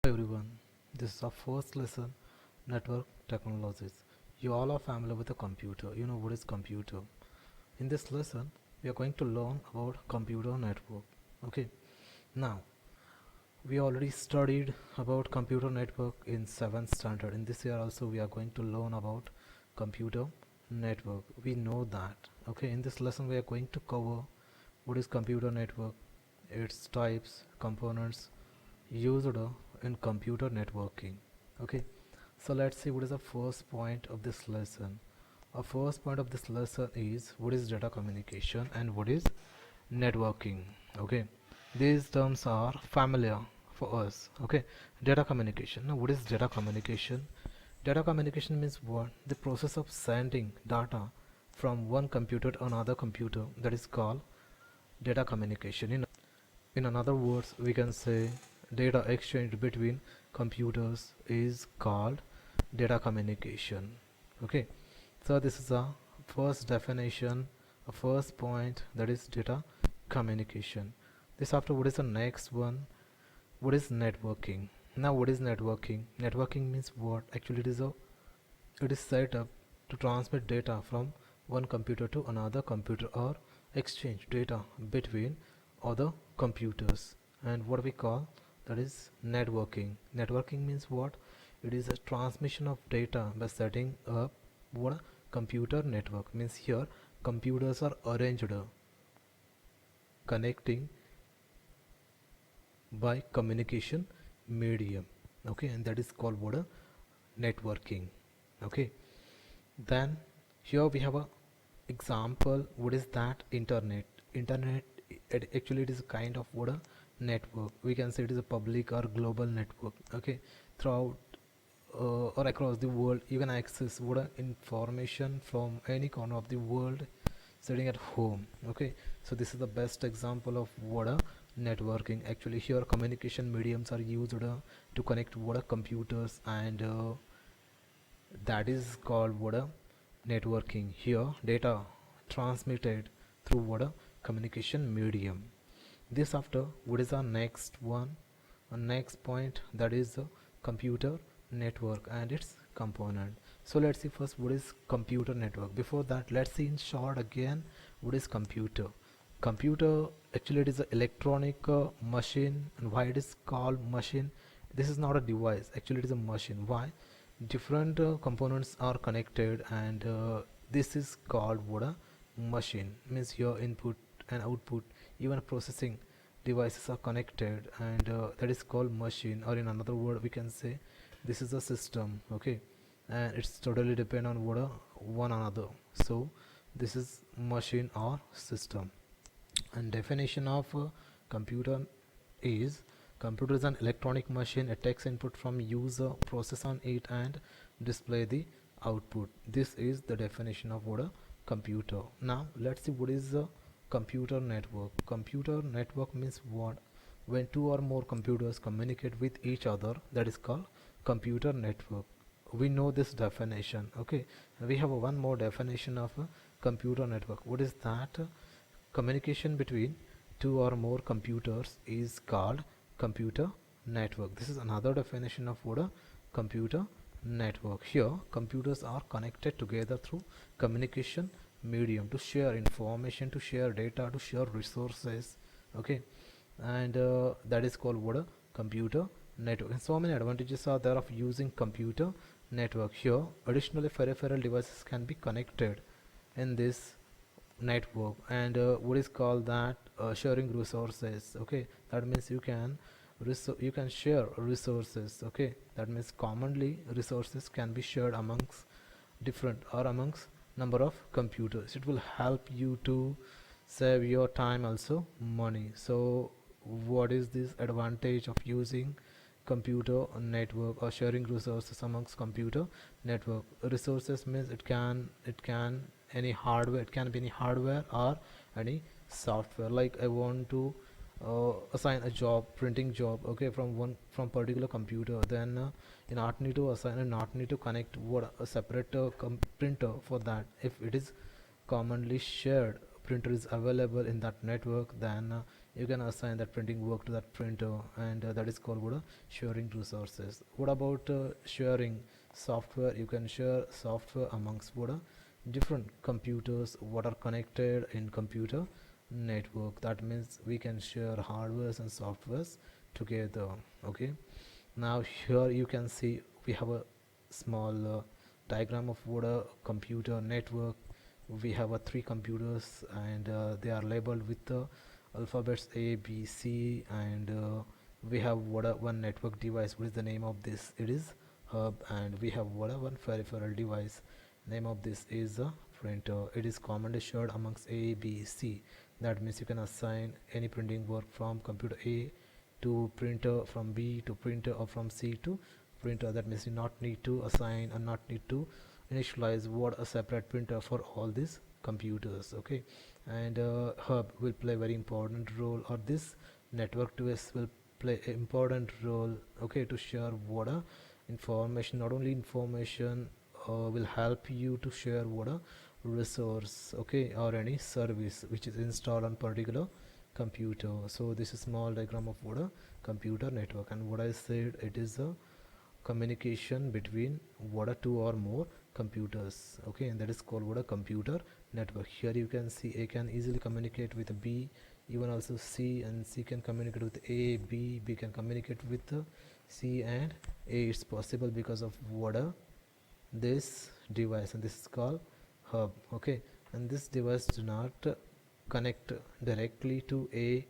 Hello everyone, this is our first lesson, network technologies. You all are familiar with a computer. You know what is computer. In this lesson, we are going to learn about computer network. Okay, now we already studied about computer network in 7th standard. In this year also we are going to learn about computer network. We know that. Okay, in this lesson we are going to cover what is computer network, its types, components, used in computer networking. Okay, so let's see what is the first point of this lesson. Our first point of this lesson is what is data communication and what is networking. Okay, these terms are familiar for us. Okay, data communication. Now what is data communication? Data communication means what? The process of sending data from one computer to another computer, that is called data communication. In another words, we can say data exchange between computers is called data communication. Okay, so this is a first definition, a first point, that is data communication. This after, what is the next one? What is networking? Now what is networking? Networking means what? Actually it is set up to transmit data from one computer to another computer or exchange data between other computers, and what we call that is networking. Networking means what? It is a transmission of data by setting up what a computer network means. Here computers are arranged, connecting by communication medium. Okay, and that is called what a networking. Okay, then here we have a example. What is that? Internet, actually it is a kind of what a network. We can say it is a public or global network. Okay, throughout or across the world you can access what a information from any corner of the world sitting at home. Okay, so this is the best example of what a networking. Actually here communication mediums are used to connect what a computers, and that is called what a networking. Here data transmitted through what a communication medium. This after, what is our next one? Our next point, that is the computer network and its component. So let's see first what is computer network. Before that, let's see in short again what is computer. Computer, actually it is an electronic machine. And why it is called machine? This is not a device, actually it is a machine. Why? Different components are connected, and this is called what a machine means. Your input and output, even processing devices are connected, and that is called machine, or in another word we can say this is a system. Okay, and it's totally depend on what a one another. So this is machine or system. And definition of computer is: computer is an electronic machine. It takes input from user, process on it, and display the output. This is the definition of what a computer. Now let's see what is a computer network. Computer network means what? When two or more computers communicate with each other, that is called computer network. We know this definition. Okay, we have one more definition of a computer network. What is that? Communication between two or more computers is called computer network. This is another definition of what a computer network. Here computers are connected together through communication medium to share information, to share data, to share resources. Okay, and that is called what a computer network. And so many advantages are there of using computer network. Here additionally peripheral devices can be connected in this network, and what is called that sharing resources. Okay, that means you can share resources. Okay, that means commonly resources can be shared amongst different or amongst number of computers. It will help you to save your time, also money. So what is this advantage of using computer network or sharing resources amongst computer network? Resources means it can any hardware, it can be any hardware or any software. Like I want to assign a job, printing job, okay, from particular computer, then you not need to assign and not need to connect what a separate printer for that. If it is commonly shared printer is available in that network, then you can assign that printing work to that printer, and that is called what sharing resources. What about sharing software? You can share software amongst what different computers what are connected in computer network. That means we can share hardwares and softwares together. Okay, now here you can see we have a small diagram of what a computer network. We have three computers, and they are labeled with the alphabets A, B, C, and we have one network device. What is the name of this? It is hub. And we have one peripheral device. Name of this is a printer. It is commonly shared amongst A, B, C. That means you can assign any printing work from computer A to printer, from B to printer, or from C to printer. That means you not need to assign and not need to initialize what a separate printer for all these computers. Okay, and hub will play very important role, or this network device will play an important role, okay, to share what information. Not only information, will help you to share what a resource, okay, or any service which is installed on particular computer. So this is small diagram of what a computer network, and what I said, it is a communication between what are two or more computers. Okay, and that is called what a computer network. Here you can see A can easily communicate with B, even also C, and C can communicate with A, B can communicate with C and A. It's possible because of what a this device, and this is called hub. Okay, and this device do not connect directly to A,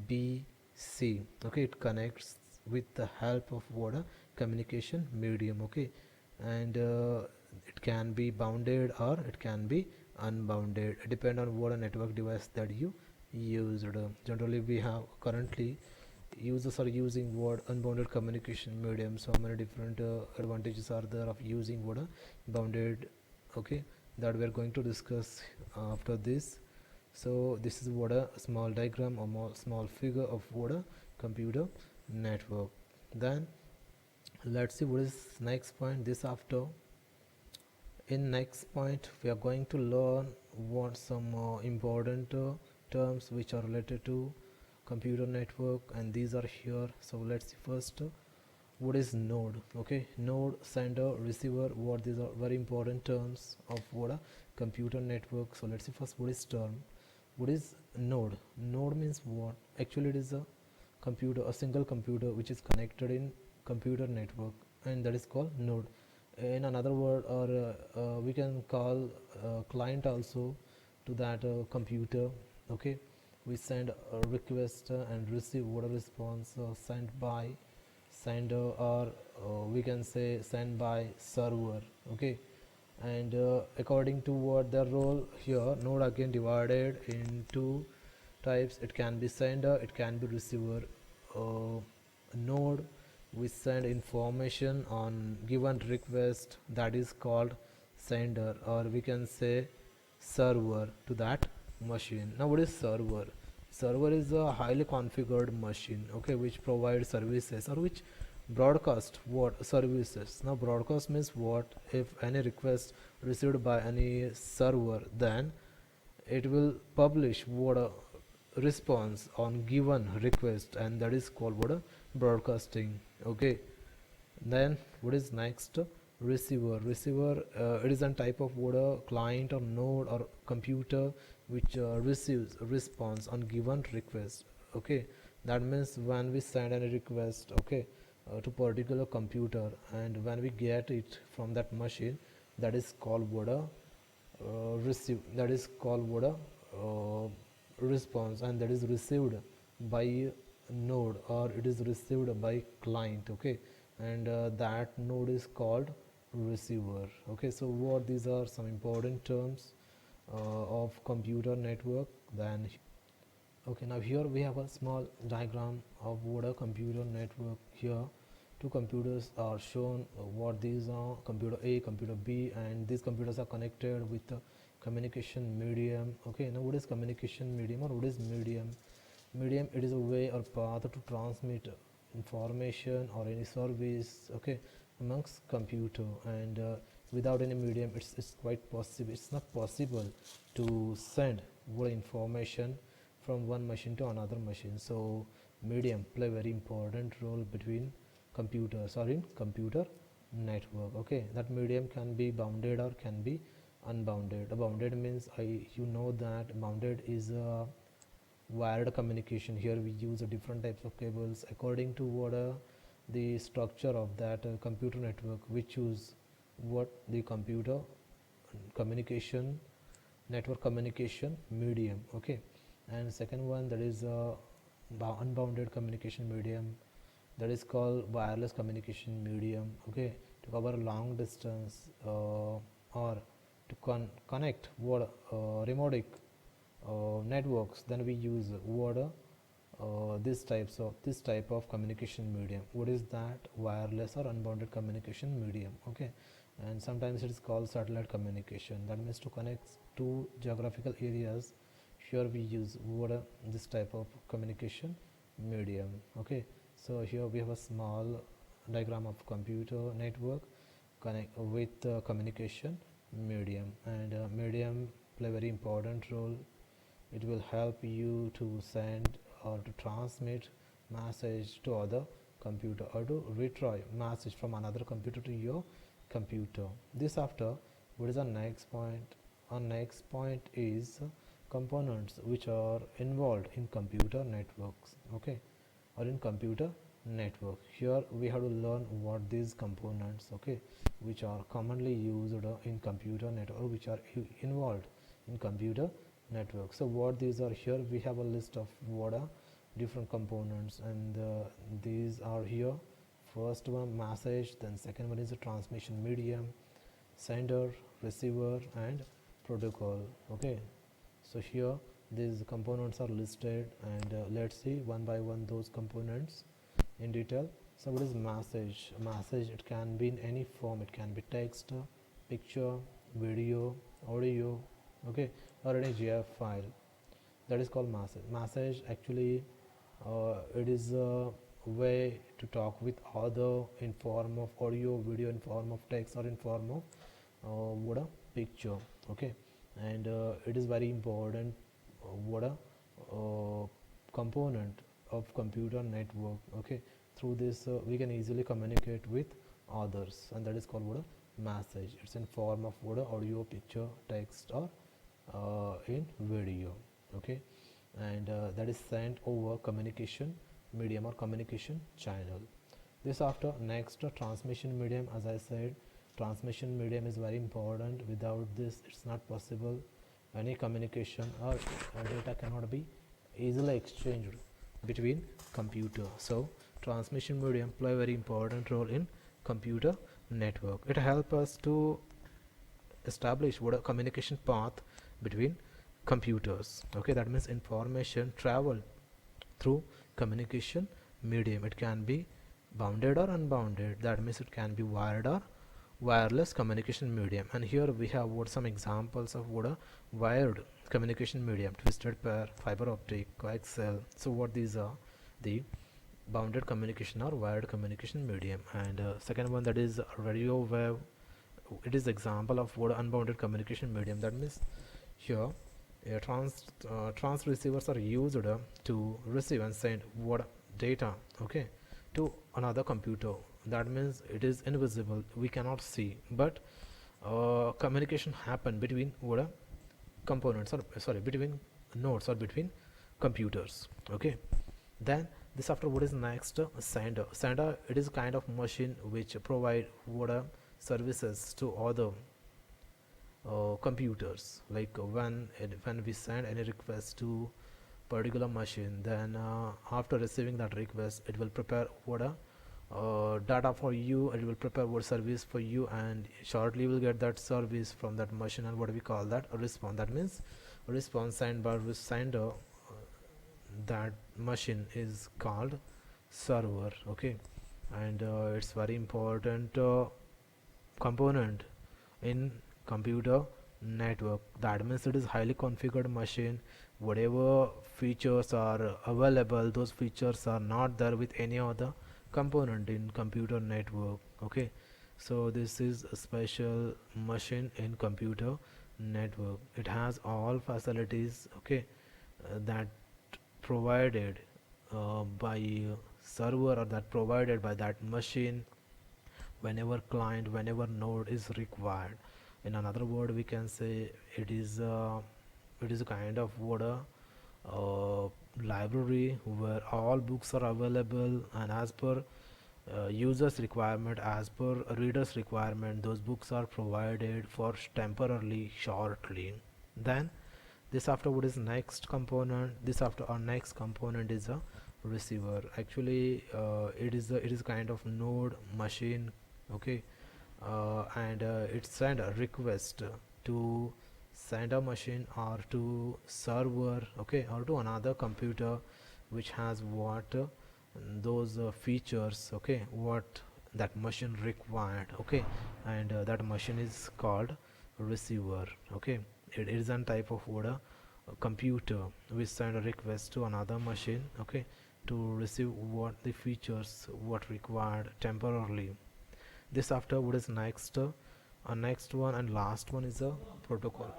B, C. Okay, it connects with the help of what a communication medium. Okay, and it can be bounded or it can be unbounded, depend on what a network device that you used. Generally we have currently users are using what unbounded communication medium. So many different advantages are there of using what a bounded. Okay, that we are going to discuss after this. So this is what a small diagram or more small figure of what a computer network. Then let's see what is next point. This after, in next point we are going to learn what some important terms which are related to computer network, and these are here. So let's see first what is node. Okay, node, sender, receiver, what these are very important terms of what a computer network. So let's see first what is term. What is node? Node means what? Actually it is a computer, a single computer which is connected in computer network, and that is called node. In another word, or we can call client also to that computer. Okay, we send a request and receive what a response sent by sender, or we can say sent by server. Okay, and according to what their role here, node again divided into types. It can be sender, it can be receiver. Node, we send information on given request, that is called sender, or we can say server to that machine. Now what is server? Server is a highly configured machine, okay, which provides services or which broadcast what services. Now broadcast means what? If any request received by any server, then it will publish what a response on given request, and that is called what a broadcasting. Okay, then what is next? Receiver. Receiver, it is a type of what a client or node or computer which receives a response on given request. Okay, that means when we send any request, okay, to particular computer, and when we get it from that machine, that is called what a receive, that is called what a response, and that is received by node, or it is received by client. Okay, and that node is called receiver. Okay, so what these are some important terms of computer network. Then okay, now here we have a small diagram of what a computer network. Here two computers are shown, what these are: computer A, computer B, and these computers are connected with the communication medium. Okay, now what is communication medium, or what is medium? Medium, it is a way or path to transmit information or any service, okay, amongst computer, and without any medium it's quite possible, it's not possible to send what information from one machine to another machine. So medium play very important role between computers or in computer network. Okay, that medium can be bounded or can be unbounded. Bounded means you know that bounded is a wired communication. Here we use different types of cables according to what the structure of that computer network. We choose what the computer communication network communication medium. Okay, and second one, that is unbounded communication medium, that is called wireless communication medium. Okay, to cover long distance or to connect what remote networks, then we use what this type of communication medium. What is that? Wireless or unbounded communication medium. Okay, and sometimes it is called satellite communication. That means to connect two geographical areas. Here we use what this type of communication medium. Okay, so here we have a small diagram of computer network connect with communication medium, and medium play very important role. It will help you to send or to transmit message to other computer or to retrieve message from another computer to your computer. This after, what is our next point? Our next point is components which are involved in computer networks. Okay, or in computer network. Here we have to learn what these components, okay, which are commonly used in computer network, which are involved in computer network. So what these are, here we have a list of what are different components, and these are here. First one, message, then second one is a transmission medium, sender, receiver, and protocol. Okay, so here these components are listed, and let's see one by one those components in detail. So what is message? Message, it can be in any form. It can be text, picture, video, audio, okay, or any GIF file. That is called message. Message actually it is a way to talk with other in form of audio, video, in form of text, or in form of what a picture. Okay, and it is very important what a component of computer network. Okay, through this we can easily communicate with others, and that is called what a message. It's in form of what a audio, picture, text, or in video. Okay, and that is sent over communication medium or communication channel. This after, next transmission medium. As I said, transmission medium is very important. Without this, it's not possible. Any communication or data cannot be easily exchanged between computer. So transmission medium play a very important role in computer network. It helps us to establish what a communication path between computers. Okay, that means information travel through communication medium. It can be bounded or unbounded. That means it can be wired or wireless communication medium. And here we have what some examples of what a wired communication medium: twisted pair, fiber optic, coaxial. So what these are? The bounded communication or wired communication medium. And second one, that is radio wave. It is example of what unbounded communication medium. That means here trans receivers are used to receive and send what data, okay, to another computer. That means it is invisible, we cannot see, but communication happen between what components, or sorry, between nodes or between computers. Okay, then this after, what is next? Sender. Sender, it is kind of machine which provide what services to other computers. Like when we send any request to particular machine, then after receiving that request, it will prepare what data for you. It will prepare what service for you, and shortly you will get that service from that machine, and what we call that a response. That means a response sent by the sender. That machine is called server. Okay, and it's very important component in computer network. That means it is highly configured machine. Whatever features are available, those features are not there with any other component in computer network. Okay, so this is a special machine in computer network. It has all facilities, okay, that provided by server, or that provided by that machine whenever node is required. In another word, we can say it is a kind of what a library where all books are available, and as per users requirement, as per readers requirement, those books are provided for temporarily, shortly. Then this after what is next component, this after our next component is a receiver. Actually it is kind of node machine, okay, and it send a request to send a machine or to server, okay, or to another computer which has what those features, okay, what that machine required, okay, and that machine is called receiver, okay. It is a type of what a computer which send a request to another machine, okay, to receive what the features what required temporarily. This after what is next, next one and last one is a protocol.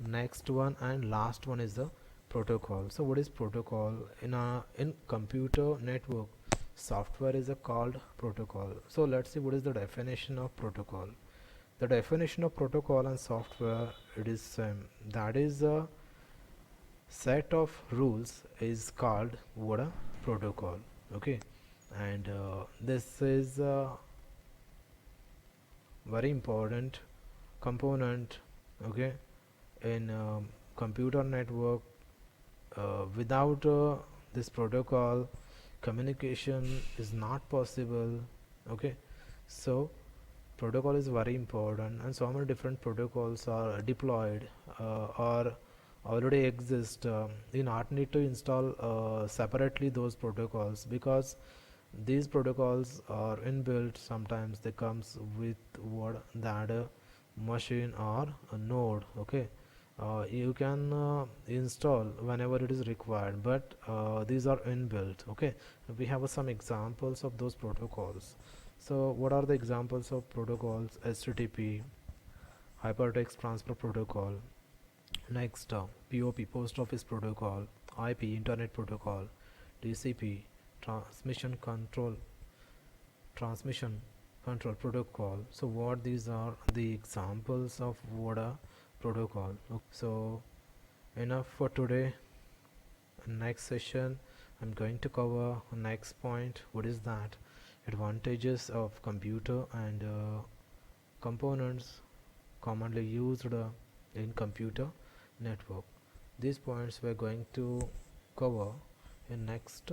Next one and last one is the protocol. So what is protocol? In computer network software is a called protocol. So let's see what is the definition of protocol. The definition of protocol and software, it is same. That is a set of rules is called what a protocol, okay. And this is a very important component, okay, in computer network. Without this protocol, communication is not possible, okay. So protocol is very important, and so many different protocols are deployed or already exist. You not need to install separately those protocols, because these protocols are inbuilt. Sometimes they comes with what that machine or a node, okay. You can install whenever it is required, but these are inbuilt, okay. We have some examples of those protocols. So what are the examples of protocols? HTTP, hypertext transfer protocol. Next, POP, post office protocol. IP, internet protocol. TCP, transmission control protocol. So what these are the examples of what a protocol. So enough for today. Next session I'm going to cover next point. What is that? Advantages of computer and components commonly used in computer network. These points we're going to cover in next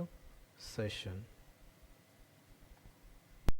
session.